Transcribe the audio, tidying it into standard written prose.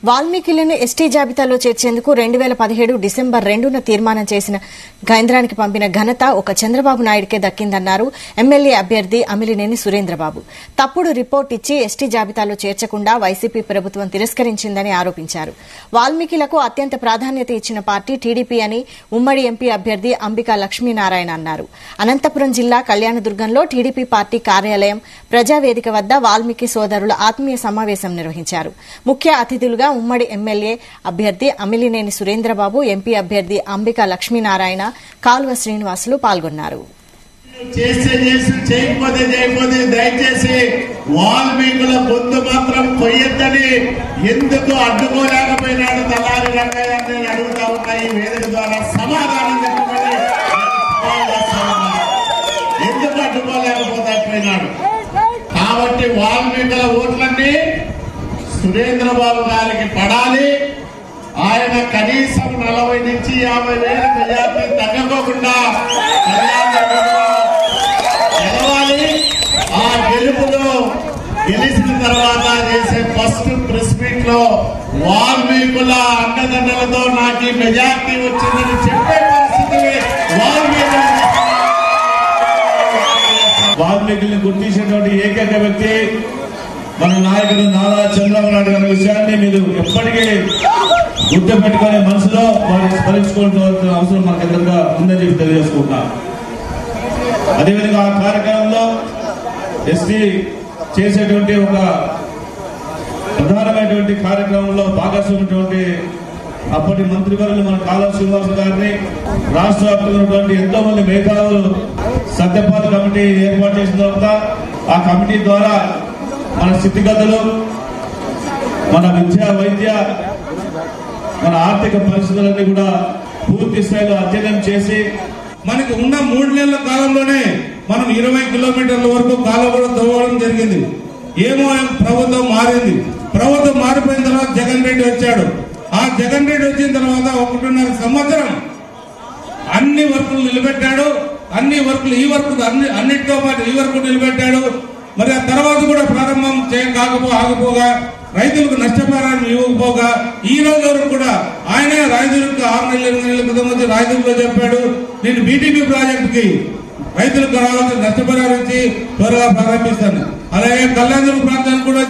వాల్మీకిలను ST జాబితాలో చేర్చేందుకు 2017 December 2న తీర్మానం చేసిన కేంద్రానికి పంపిన ఘనత ఒక చంద్రబాబు నాయుడుకే దక్కిందన్నారు ఎమ్మెల్యే అభ్యర్థి అమిలినేని సురేంద్రబాబు. తప్పుడు రిపోర్ట్ ఇచ్చి ఎస్టీ జాబితాలో చేర్చకుండా వైసీపీ ప్రభుత్వం తిరస్కరించిందని ఆరోపించారు. వాల్మీకిలకు అత్యంత ప్రాధాన్యత ఇచ్చిన పార్టీ టీడీపీ అని ఉమ్మడి ఎంపీ అభ్యర్థి అంబికా లక్ష్మీనారాయణ అన్నారు. అనంతపురం జిల్లా కళ్యాణదుర్గంలో టీడీపీ పార్టీ కార్యాలయం ప్రజావేదిక వద్ద వాల్మీకి సోదరుల ఆత్మీయ సమావేశం నిర్వహించారు. ముఖ్య అతిథులుగా ఉమ్మడి ఎమ్మెల్యే అభ్యర్థి అమిలినేని సురేంద్రబాబు, ఎంపీ అభ్యర్థి అంబికా లక్ష్మీనారాయణ, కాల్వ శ్రీనివాసులు పాల్గొన్నారు. దయచేసి వాల్మీకుల గొంతు మాత్రం కొయ్యొద్దని ఎందుకు అడ్డుకోలేకపోయినాడు తలారి రంగయ్య నేను అడుగుతా ఉన్నా. ఈ వేదిక ద్వారా సమాధానం చెప్పమని ఎందుకు అడ్డుకోలేకపోతాడు. కాబట్టి వాల్మీకుల ఓట్లన్నీ సురేంద్రబాబు గారికి పడాలి. ఆయన కనీసం 40 నుంచి 50,000 మెజార్టీ తగ్గకోకుండా గెలవాలి. ఆ గెలుపులో గెలిచిన తర్వాత చేసే ఫస్ట్ ప్రెస్ మీట్ లో వాల్మీకుల అండదండలతో నాకు మెజార్టీ వచ్చిందని చెప్పే పరిస్థితి వాల్మీకుల్ని గుర్తించినటువంటి ఏకైక వ్యక్తి మన నాయకుడు నారా చంద్రబాబు నాయుడు గారి విషయాన్ని మీరు ఎప్పటికీ గుర్తుపెట్టుకునే మనసులో వారిని స్మరించుకోవాల్సిన అవసరం మనకు ఎదురుగా ఉందని చెప్పి తెలియజేసుకుంటున్నాం. అదేవిధంగా ఆ కార్యక్రమంలో ఎస్టీ చేసేటువంటి ఒక ప్రధానమైనటువంటి కార్యక్రమంలో భాగస్వామైనటువంటి అప్పటి మంత్రివర్యులు మన కాల్వ శ్రీనివాస్ గారిని, రాష్ట్ర వ్యాప్తంగా ఉన్నటువంటి ఎంతో మంది మేధావులు సత్యపాల్ కమిటీ ఏర్పాటు చేసిన తర్వాత ఆ కమిటీ ద్వారా మన స్థితిగతులు, మన విద్య, వైద్య, మన ఆర్థిక పరిస్థితులన్నీ కూడా పూర్తి స్థాయిలో అధ్యయనం చేసి మనకి ఉన్న 3 నెలల కాలంలోనే మనం 20 కిలోమీటర్ల వరకు కాలువ కూడా తవ్వడం జరిగింది. ఏమో ప్రభుత్వం మారింది. ప్రభుత్వం మారిపోయిన తర్వాత జగన్ రెడ్డి వచ్చాడు. ఆ జగన్ రెడ్డి వచ్చిన తర్వాత 1.5 సంవత్సరం అన్ని వర్కులు నిలబెట్టాడు. అన్ని వర్కులు ఈ వర్క్ అన్నిటితో పాటు ఈ వర్క్ నిలబెట్టాడు. మరి ఆ తర్వాత కూడా ప్రారంభం ఆగిపోగా రైతులకు నష్టపరిహారం ఇవ్వకపోగా ఈ రోజు వరకు కూడా ఆయనే రైతులకు 6 నెలల క్రితం వచ్చి రైతులతో చెప్పాడు, నేను బీటీపీ ప్రాజెక్ట్ కి రైతులకు రావాల్సిన నష్టపరిహారం ఇచ్చి త్వరగా ప్రారంభిస్తాను. అలాగే కళ్యాణదుర్గ ప్రాంతానికి కూడా